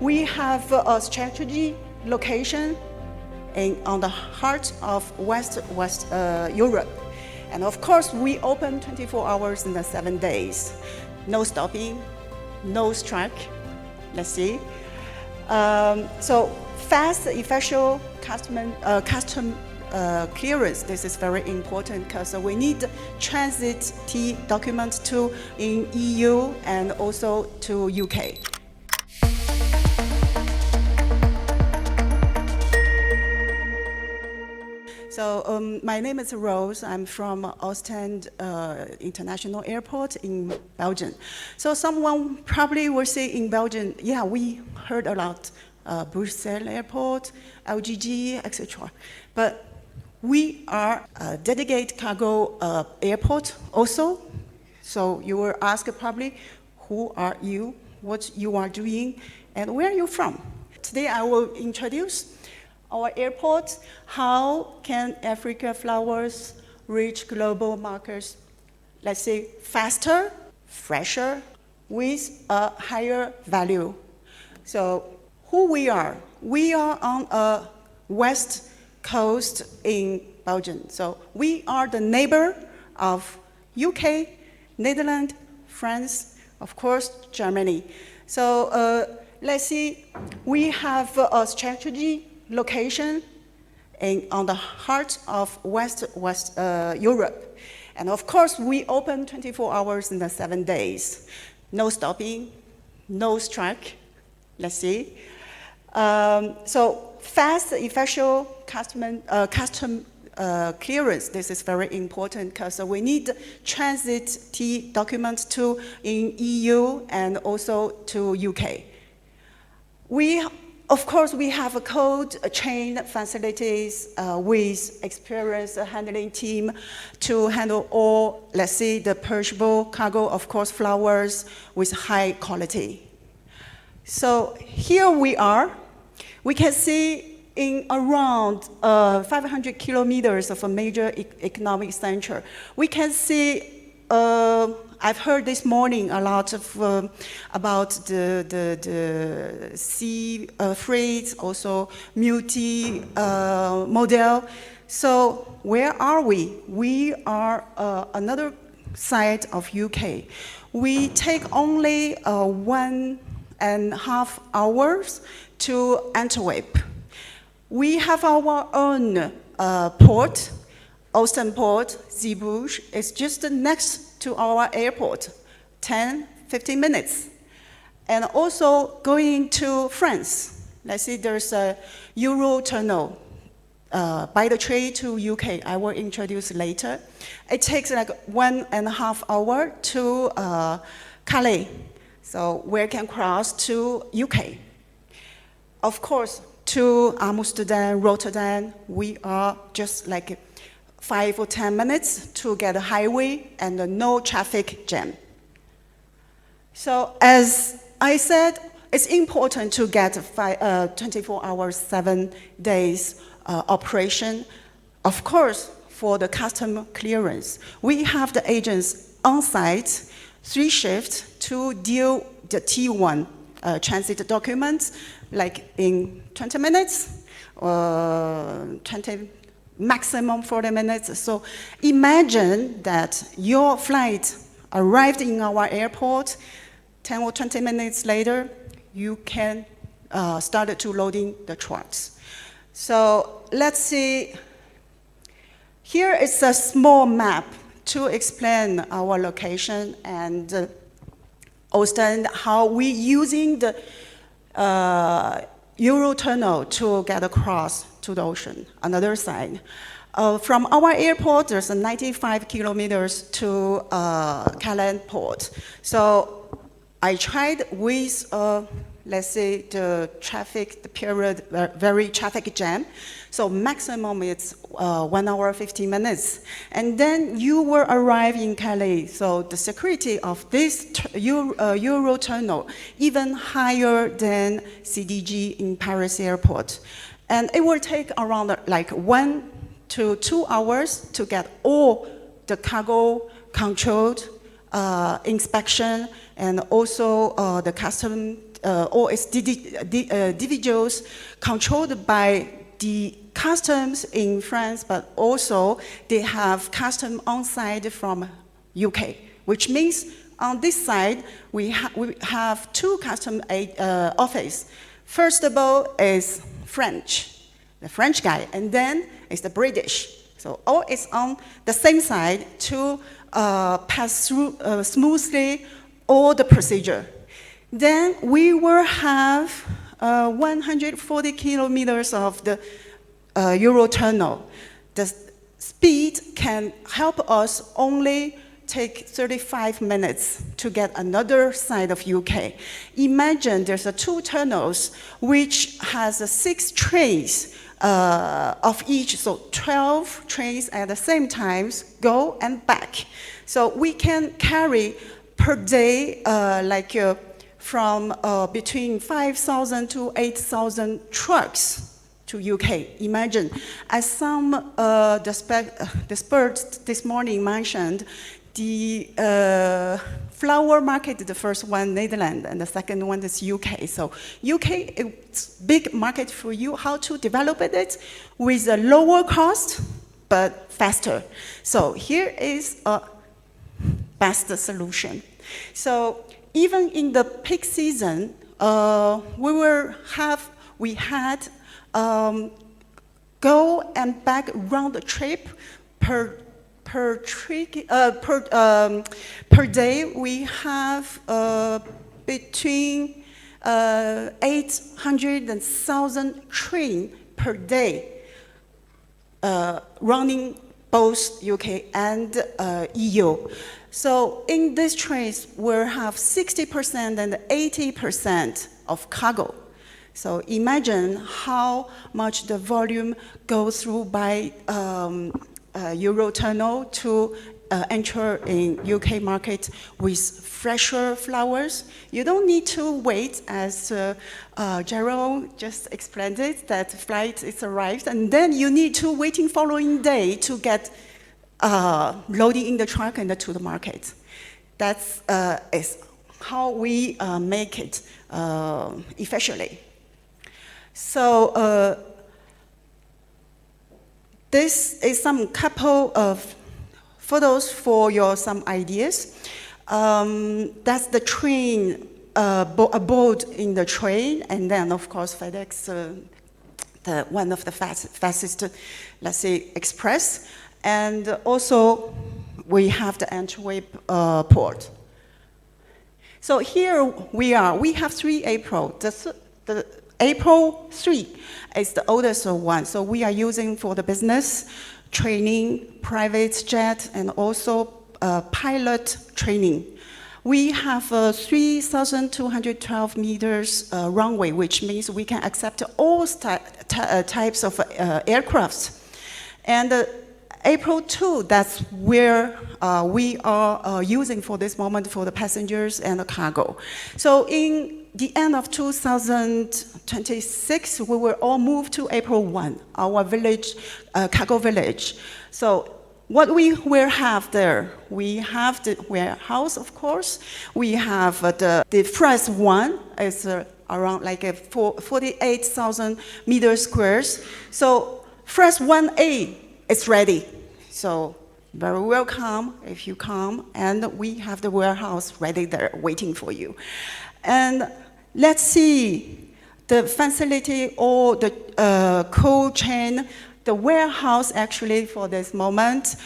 We have a strategy location on the heart of West Europe. And of course, we open 24 hours in the 7 days. No stopping, no strike. Let's see. So fast, efficient custom clearance. This is very important because we need transit T documents to in EU and also to UK. So my name is Rose. I'm from Ostend International Airport in Belgium. So someone probably will say in Belgium, yeah, we heard a lot, Bruges Airport, LGG, etc. But we are a dedicated cargo airport also. So you will ask probably, who are you, what you are doing, and where are you from? Today I will introduce our airport. How can Africa flowers reach global markets, let's say, faster, fresher, with a higher value? So who we are? We are on a west coast in Belgium. So we are the neighbor of UK, Netherlands, France, of course, Germany. So let's see, we have a strategy location on the heart of West Europe. And of course, we open 24 hours in the 7 days. No stopping, no strike. Let's see. So fast, efficient custom clearance. This is very important because we need transit T documents to in EU and also to UK. Of course, we have a cold chain facilities with experienced handling team to handle all, let's say, the perishable cargo, of course, flowers with high quality. So here we are. We can see in around 500 kilometers of a major economic center. We can see I've heard this morning a lot of about the sea freight, also multi-model. So where are we? We are another side of UK. We take only 1.5 hours to Antwerp. We have our own port, Ostend Port, Bruges. It's just next to our airport, 10-15 minutes. And also going to France. Let's see, there's a Eurotunnel by the train to UK. I will introduce later. It takes like 1.5 hours to Calais, so we can cross to UK. Of course, to Amsterdam, Rotterdam, we are just like 5 or 10 minutes to get a highway and no traffic jam. So as I said, it's important to get 24 hours, 7 days operation. Of course, for the custom clearance, we have the agents on site, 3 shifts to deal the T1 transit documents, like in 20 minutes, or 20 maximum 40 minutes. So imagine that your flight arrived in our airport, 10 or 20 minutes later, you can start to loading the trucks. So let's see. Here is a small map to explain our location and Ostend, how we using the Eurotunnel to get across to the ocean, another side. From our airport, there's 95 kilometers to Calais port. So I tried with, let's say, the period, very traffic jam. So maximum it's 1 hour, 15 minutes. And then you will arrive in Calais. So the security of this Eurotunnel even higher than CDG in Paris airport. And it will take around like 1 to 2 hours to get all the cargo controlled, inspection, and also the custom all its individuals controlled by the customs in France, but also they have custom on site from UK, which means on this side we have two custom office. First of all is French, the French guy, and then is the British. So all is on the same side to pass through smoothly all the procedure. Then we will have 140 kilometers of the Eurotunnel. The speed can help us only take 35 minutes to get another side of UK. Imagine there's two tunnels which has 6 trains of each, so 12 trains at the same time go and back. So we can carry per day from between 5,000 to 8,000 trucks to UK. Imagine, as some experts this morning mentioned, the flower market, the first one, Netherlands, and the second one is UK. So UK, it's big market for you. How to develop it with a lower cost, but faster. So here is a best solution. So even in the peak season, we had go and back round trip per day. We have between 800 and 1,000 trains per day running both UK and EU. So in these trains, we'll have 60% and 80% of cargo. So imagine how much the volume goes through by Eurotunnel to enter in UK market with fresher flowers. You don't need to wait, as Gerald just explained it, that flight is arrived, and then you need to waiting following day to get loading in the truck and to the market. That's is how we make it efficiently. So this is some couple of photos for some ideas. That's the train, a boat in the train, and then of course FedEx, one of the fastest, let's say, express. And also we have the Antwerp port. So here we are. We have 3 April. The April 3 is the oldest one. So we are using for the business training, private jet, and also pilot training. We have 3,212 meters runway, which means we can accept all types of aircrafts. And April 2, that's where we are using for this moment for the passengers and the cargo. So in the end of 2026, we will all move to April 1, our village, cargo village. So what we will have there, we have the warehouse, of course. We have the first one is around like 48,000 meters squares. So first 1A is ready. So very welcome if you come, and we have the warehouse ready there waiting for you. And let's see the facility or the cold chain, the warehouse actually for this moment.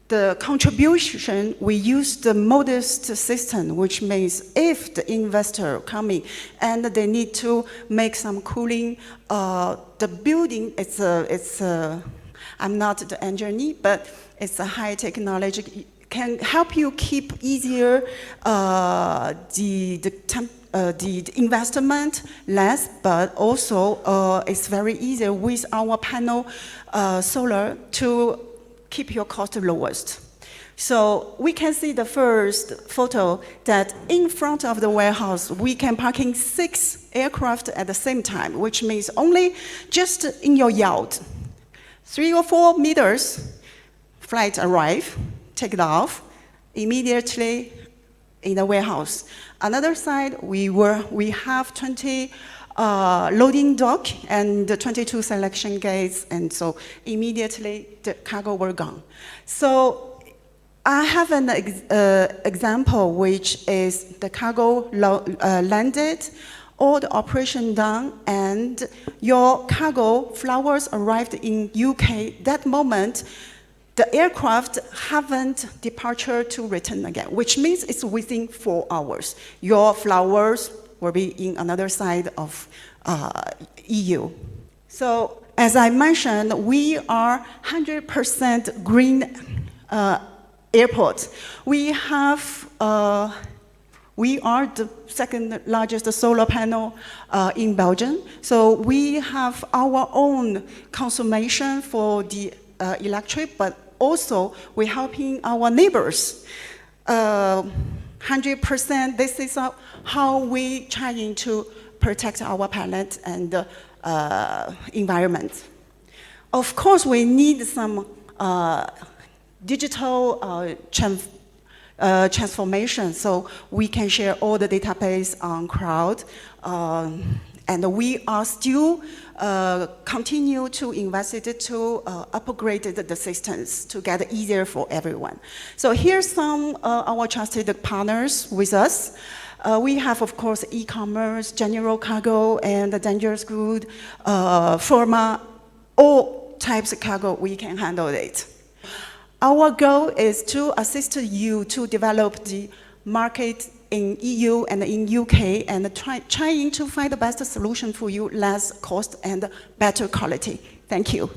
The contribution, we use the modest system, which means if the investor coming and they need to make some cooling, the building, I'm not the engineer, but it's a high technology, can help you keep easier the investment less, but also it's very easy with our panel solar to keep your cost lowest. So we can see the first photo that in front of the warehouse, we can parking 6 aircraft at the same time, which means only just in your yard. 3 or 4 meters, flight arrive, take it off, immediately in the warehouse. Another side, we have 20 loading dock and 22 selection gates, and so immediately the cargo were gone. So I have an example, which is the cargo landed, all the operation done, and your cargo flowers arrived in UK. That moment, the aircraft haven't departure to return again, which means it's within 4 hours. Your flowers will be in another side of EU. So as I mentioned, we are 100% green airport. We are the second largest solar panel in Belgium. So we have our own consumption for the electric, but also we're helping our neighbors. 100%, this is how we trying to protect our planet and environment. Of course, we need some digital transformation, so we can share all the database on cloud, and we are still continue to invest it to upgrade the systems to get easier for everyone. So here's some our trusted partners with us. We have, of course, e-commerce, general cargo, and the dangerous good, pharma, all types of cargo, we can handle it. Our goal is to assist you to develop the market in EU and in UK, and trying to find the best solution for you, less cost and better quality. Thank you.